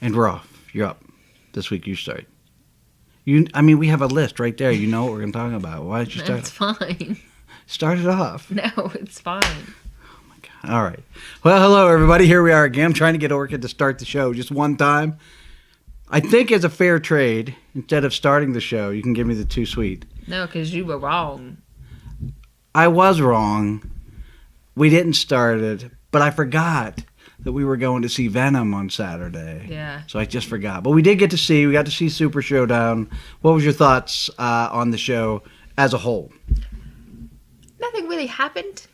And we're off. You're up. This week you start. We have a list right there. You know what we're going to talk about. Why don't you start? That's fine. Start it off. No, it's fine. Oh, my God. All right. Well, hello, everybody. Here we are again. I'm trying to get Orchid to start the show just one time. I think as a fair trade, instead of starting the show, you can give me the too sweet. No, because you were wrong. I was wrong. We didn't start it, but I forgot that we were going to see Venom on Saturday. Yeah. So I just forgot. But we got to see Super Showdown. What was your thoughts on the show as a whole? Nothing really happened.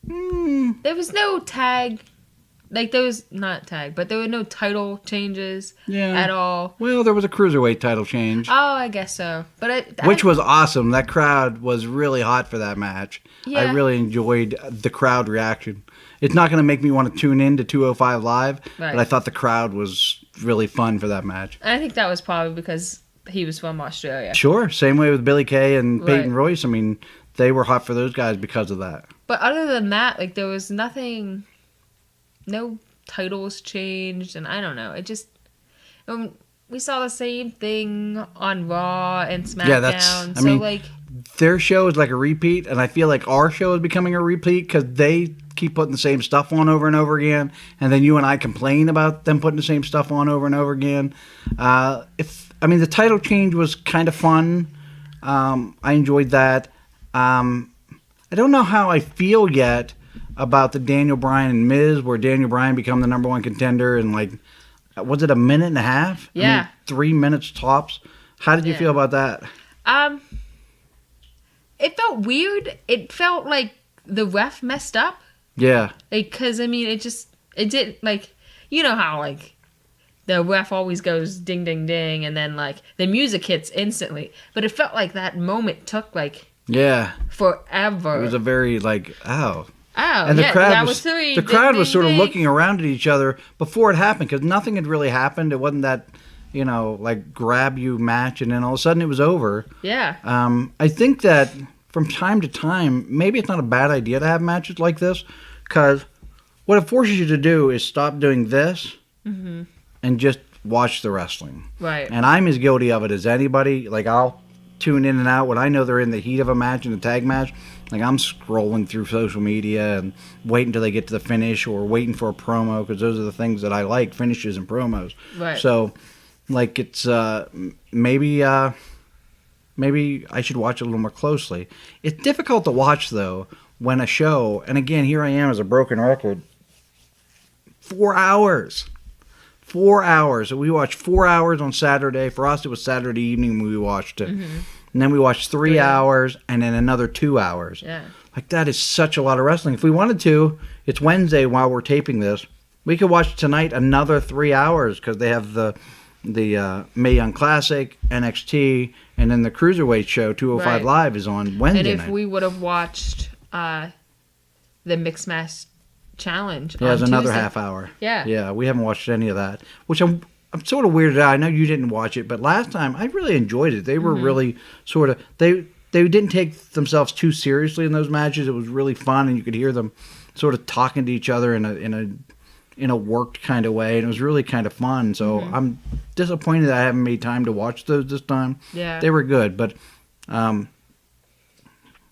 There was no tag. Like, there was not tag, but there were no title changes at all. Well, there was a Cruiserweight title change. Oh, I guess so. But Which was awesome. That crowd was really hot for that match. Yeah. I really enjoyed the crowd reaction. It's not going to make me want to tune in to 205 Live, right. But I thought the crowd was really fun for that match. I think that was probably because he was from Australia. Sure. Same way with Billy Kay and Peyton Royce. I mean, they were hot for those guys because of that. But other than that, like, there was nothing... No titles changed, and I don't know. It just... we saw the same thing on Raw and SmackDown. Yeah, their show is like a repeat, and I feel like our show is becoming a repeat because they keep putting the same stuff on over and over again, and then you and I complain about them putting the same stuff on over and over again. The title change was kind of fun. I enjoyed that. I don't know how I feel yet about the Daniel Bryan and Miz, where Daniel Bryan become the number one contender in, like, was it a minute and a half? Yeah. 3 minutes tops. How did you feel about that? It felt weird. It felt like the ref messed up. Yeah. Because, it didn't, like, you know how, like, the ref always goes ding, ding, ding, and then, like, the music hits instantly. But it felt like that moment took, like, forever. It was a very, like, ow. Oh, and the crowd was sort of ding. looking around at each other before it happened because nothing had really happened. It wasn't that, like grab you match and then all of a sudden it was over. Yeah. I think that from time to time, maybe it's not a bad idea to have matches like this because what it forces you to do is stop doing this and just watch the wrestling. Right. And I'm as guilty of it as anybody. Like, I'll tune in and out when I know they're in the heat of a match, in a tag match. Like, I'm scrolling through social media and waiting until they get to the finish or waiting for a promo because those are the things that I like, finishes and promos. Right. So, like, it's maybe I should watch it a little more closely. It's difficult to watch, though, when a show, and again, here I am as a broken record, 4 hours. 4 hours. So we watched 4 hours on Saturday. For us, it was Saturday evening when we watched it. Mm-hmm. And then we watched 3 hours and then another 2 hours. Yeah. Like, that is such a lot of wrestling. If we wanted to, it's Wednesday while we're taping this. We could watch tonight another 3 hours because they have the Mae Young Classic, NXT, and then the Cruiserweight show, 205 Live, is on Wednesday night. And if we would have watched the Mixed Match Challenge on there's another Tuesday. half hour. Yeah. Yeah, we haven't watched any of that, which I'm sort of weirded out. I know you didn't watch it, but last time I really enjoyed it. They were really sort of they didn't take themselves too seriously in those matches. It was really fun, and you could hear them sort of talking to each other in a worked kind of way, and it was really kind of fun. So I'm disappointed that I haven't made time to watch those this time. Yeah, they were good, but our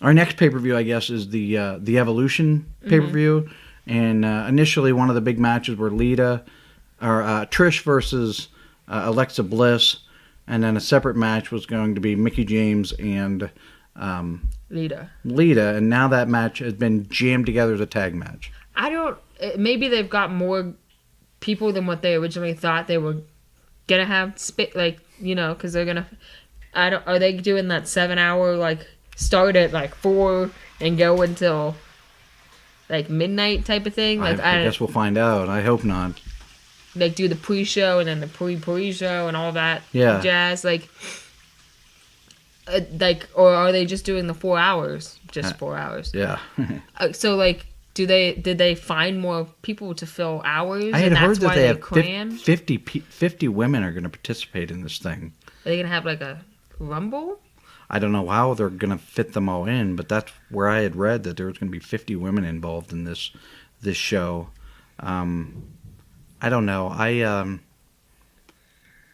next pay-per-view, I guess, is the Evolution pay-per-view. And initially, one of the big matches were Trish versus Alexa Bliss, and then a separate match was going to be Mickie James and Lita. And now that match has been jammed together as a tag match. Maybe they've got more people than what they originally thought they were gonna have. Because they're gonna. Are they doing that 7 hour like start at like 4 and go until like midnight type of thing? Like, I guess we'll find out. I hope not. Like, do the pre-show and then the pre-show and all that jazz. Or are they just doing the 4 hours? Just 4 hours. Yeah. So, like, did they find more people to fill hours? I had heard that they have crammed? 50 women are going to participate in this thing. Are they going to have, like, a rumble? I don't know how they're going to fit them all in, but that's where I had read that there was going to be 50 women involved in this show. I don't know.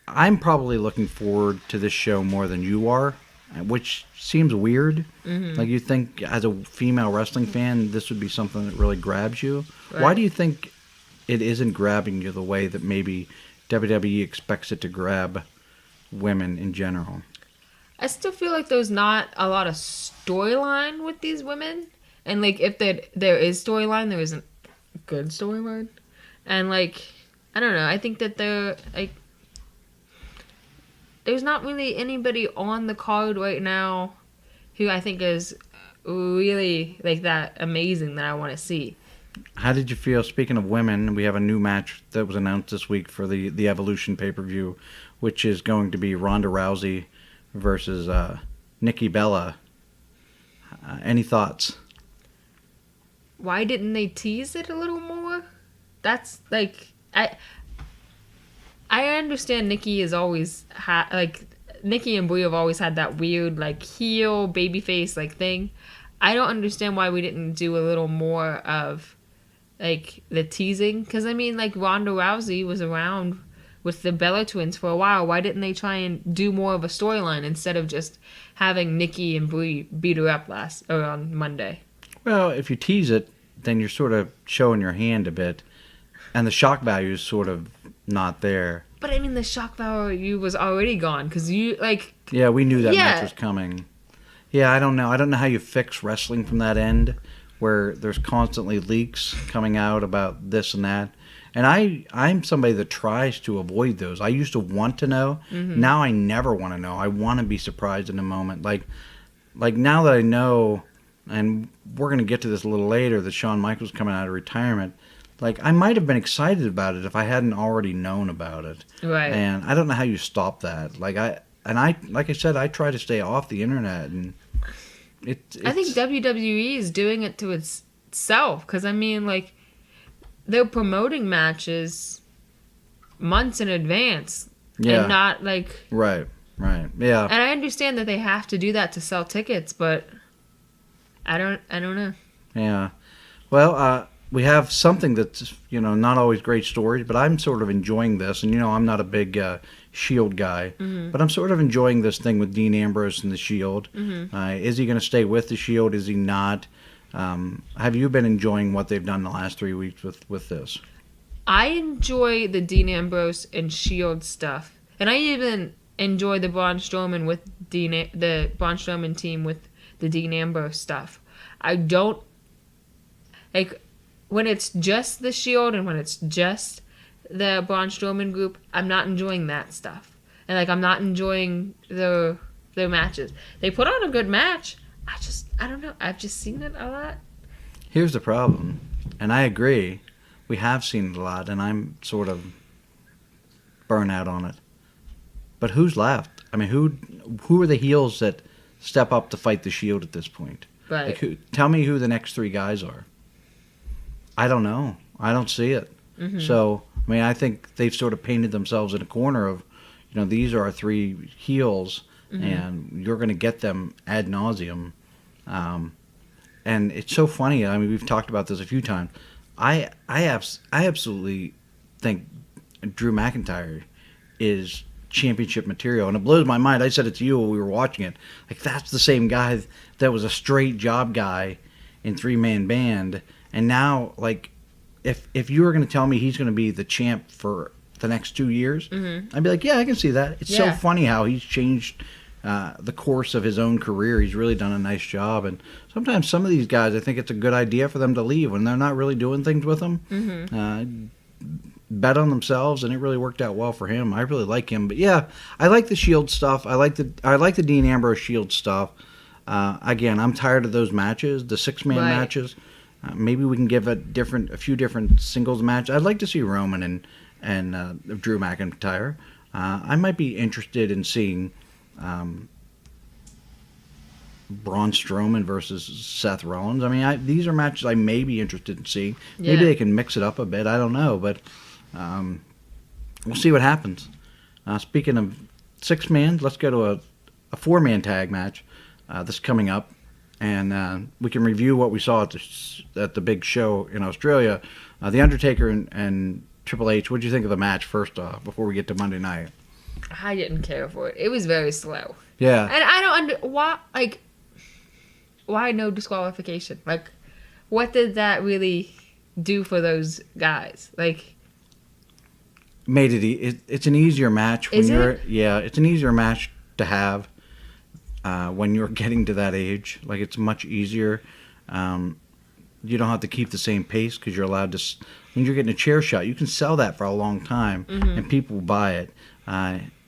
I'm probably looking forward to this show more than you are, which seems weird. Mm-hmm. Like, you think as a female wrestling fan, this would be something that really grabs you. Right. Why do you think it isn't grabbing you the way that maybe WWE expects it to grab women in general? I still feel like there's not a lot of storyline with these women. And, like, if there is storyline, there isn't good storyline. And, like, I don't know. I think that they're, like, there's not really anybody on the card right now who I think is really, like, that amazing that I want to see. How did you feel? Speaking of women, we have a new match that was announced this week for the Evolution pay-per-view, which is going to be Ronda Rousey versus Nikki Bella. Any thoughts? Why didn't they tease it a little more? That's, like, I understand Nikki is always Nikki and Brie have always had that weird, like, heel babyface, like, thing. I don't understand why we didn't do a little more of, like, the teasing. Because, I mean, like, Ronda Rousey was around with the Bella twins for a while. Why didn't they try and do more of a storyline instead of just having Nikki and Brie beat her up on Monday? Well, if you tease it, then you're sort of showing your hand a bit, and the shock value is sort of not there. But, I mean, the shock value was already gone, because you, like... Yeah, we knew that match was coming. Yeah, I don't know. I don't know how you fix wrestling from that end, where there's constantly leaks coming out about this and that. And I'm somebody that tries to avoid those. I used to want to know. Mm-hmm. Now I never want to know. I want to be surprised in a moment. Like now that I know, and we're going to get to this a little later, that Shawn Michaels coming out of retirement, like, I might have been excited about it if I hadn't already known about it. Right. And I don't know how you stop that. Like I said, I try to stay off the internet, and I think WWE is doing it to itself, because, I mean, like, they're promoting matches months in advance. Yeah. And not, like... Right, yeah. And I understand that they have to do that to sell tickets, but I don't know. Yeah. Well, we have something that's, not always great stories, but I'm sort of enjoying this. And, I'm not a big Shield guy, mm-hmm. but I'm sort of enjoying this thing with Dean Ambrose and the Shield. Mm-hmm. Is he going to stay with the Shield? Is he not? Have you been enjoying what they've done the last 3 weeks with this? I enjoy the Dean Ambrose and Shield stuff. And I even enjoy the Braun Strowman the Braun Strowman team with the Dean Ambrose stuff. I don't... Like... When it's just the Shield and when it's just the Braun Strowman group, I'm not enjoying that stuff. And, like, I'm not enjoying their matches. They put on a good match. I don't know. I've just seen it a lot. Here's the problem, and I agree. We have seen it a lot, and I'm sort of burnt out on it. But who's left? I mean, who are the heels that step up to fight the Shield at this point? Right. Like, tell me who the next 3 guys are. I don't know. I don't see it. Mm-hmm. So, I mean, I think they've sort of painted themselves in a corner of, these are our 3 heels, mm-hmm. and you're going to get them ad nauseum. And it's so funny. I mean, we've talked about this a few times. I absolutely think Drew McIntyre is championship material, and it blows my mind. I said it to you when we were watching it. Like, that's the same guy that was a straight job guy in 3-man band. And now, like, if you were going to tell me he's going to be the champ for the next 2 years, mm-hmm. I'd be like, yeah, I can see that. It's so funny how he's changed the course of his own career. He's really done a nice job. And sometimes some of these guys, I think it's a good idea for them to leave when they're not really doing things with them. Mm-hmm. Bet on themselves, and it really worked out well for him. I really like him. But, yeah, I like the Shield stuff. I like the Dean Ambrose Shield stuff. Again, I'm tired of those matches, the 6-man matches. Maybe we can give a few different singles matches. I'd like to see Roman and Drew McIntyre. I might be interested in seeing Braun Strowman versus Seth Rollins. I mean, these are matches I may be interested in seeing. Maybe they can mix it up a bit. I don't know, but we'll see what happens. Speaking of 6-man, let's go to a 4-man tag match that's coming up. And we can review what we saw at the big show in Australia. The Undertaker and Triple H, what did you think of the match, first off, before we get to Monday night? I didn't care for it. It was very slow. Yeah. And I don't why no disqualification? Like, what did that really do for those guys? Like, Made it's an easier match when Is you're it? yeah, it's an easier match to have when you're getting to that age. Like, it's much easier. You don't have to keep the same pace because you're allowed to. When you're getting a chair shot, you can sell that for a long time, and people will buy it.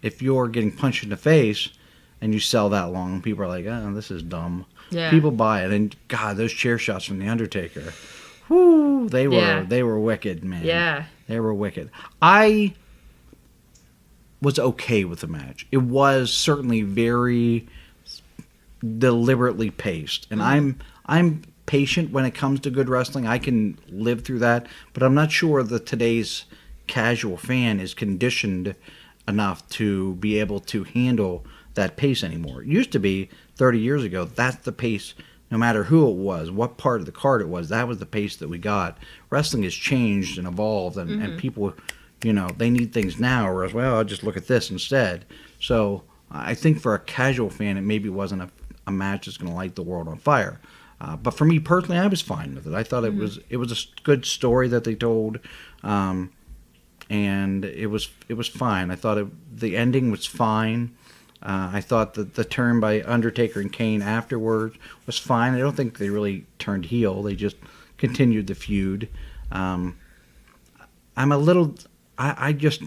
If you're getting punched in the face and you sell that long, people are like, "Oh, this is dumb." Yeah. People buy it, and God, those chair shots from the Undertaker, whoo, they were wicked, man. yeah. They were wicked. I was okay with the match. It was certainly very deliberately paced, and I'm patient when it comes to good wrestling. I can live through that, but I'm not sure that today's casual fan is conditioned enough to be able to handle that pace anymore. It used to be 30 years ago, that's the pace, no matter who it was, what part of the card it was, that was the pace that we got. Wrestling has changed and evolved, and people, they need things now, whereas, well, I'll just look at this instead. So I think for a casual fan, it maybe wasn't a match that's going to light the world on fire. But for me personally, I was fine with it. I thought it was a good story that they told, and it was fine. I thought the ending was fine. I thought that the turn by Undertaker and Kane afterwards was fine. I don't think they really turned heel. They just continued the feud. I'm a little. I just,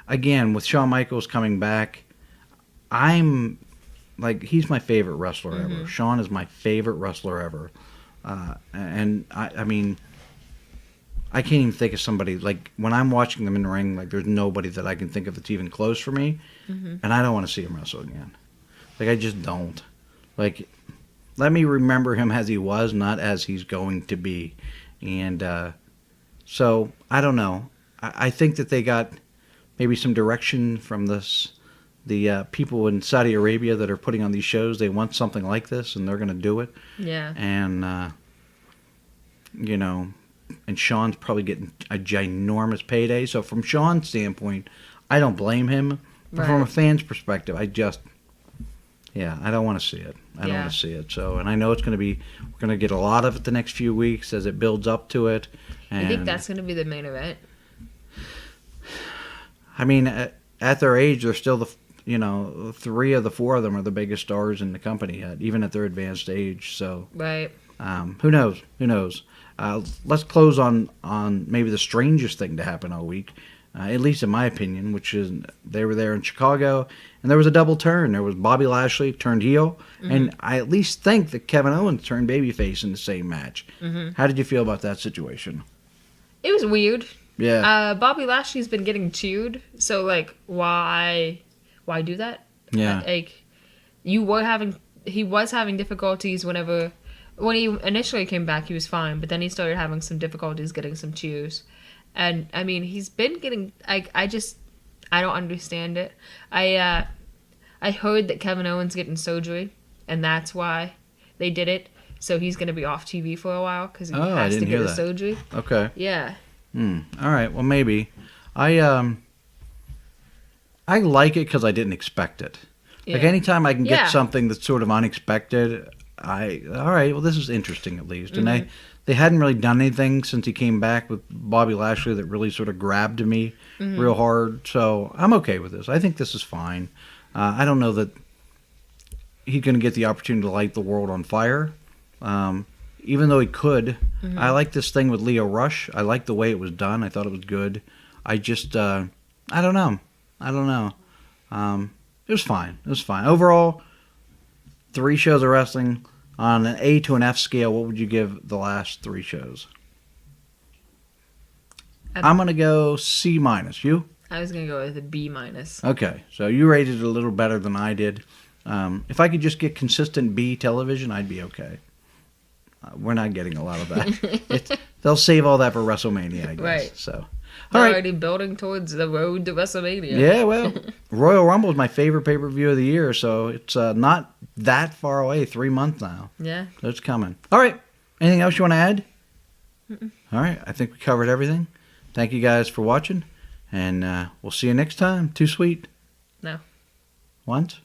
again, with Shawn Michaels coming back, I'm. Like, he's my favorite wrestler ever. Shawn is my favorite wrestler ever. And, I mean, I can't even think of somebody, like, when I'm watching them in the ring, like, there's nobody that I can think of that's even close for me. And I don't want to see him wrestle again. Like, I just don't. Like, let me remember him as he was, not as he's going to be. And so, I don't know. I think that they got maybe some direction from the people in Saudi Arabia that are putting on these shows. They want something like this, and they're going to do it. Yeah. And, and Shawn's probably getting a ginormous payday. So from Shawn's standpoint, I don't blame him. But from a fan's perspective, I don't want to see it. I don't want to see it. So, and I know we're going to get a lot of it the next few weeks as it builds up to it. And You think that's going to be the main event? I mean, at their age, they're still 3 of the 4 of them are the biggest stars in the company yet, even at their advanced age. So, right. Who knows? Who knows? Let's close on maybe the strangest thing to happen all week, at least in my opinion, which is they were there in Chicago, and there was a double turn. There was Bobby Lashley turned heel, and I at least think that Kevin Owens turned babyface in the same match. How did you feel about that situation? It was weird. Yeah. Bobby Lashley's been getting chewed, so, like, why do that? Yeah. Like, he was having difficulties when he initially came back, he was fine, but then he started having some difficulties getting some chews. And, I mean, he's been getting, I don't understand it. I heard that Kevin Owens getting surgery, and that's why they did it. So he's going to be off TV for a while because he has to get a surgery. Okay. Yeah. All right. Well, maybe. I like it because I didn't expect it. Yeah. Like, anytime I can get something that's sort of unexpected, all right, well, this is interesting at least. And they hadn't really done anything since he came back with Bobby Lashley that really sort of grabbed me real hard. So I'm okay with this. I think this is fine. I don't know that he's going to get the opportunity to light the world on fire. Even though he could. I like this thing with Leo Rush. I like the way it was done. I thought it was good. I just, I don't know. It was fine. Overall, 3 shows of wrestling. On an A to an F scale, what would you give the last 3 shows? I'm going to go C-. You? I was going to go with a B-. Okay, so you rated it a little better than I did. If I could just get consistent B television, I'd be okay. We're not getting a lot of that. They'll save all that for WrestleMania, I guess. Right. So, They're already building towards the road to WrestleMania. Yeah, well, Royal Rumble is my favorite pay-per-view of the year, so it's not that far away, 3 months now. Yeah. So it's coming. All right. Anything else you want to add? All right. I think we covered everything. Thank you guys for watching, and we'll see you next time. Too sweet. No. Once?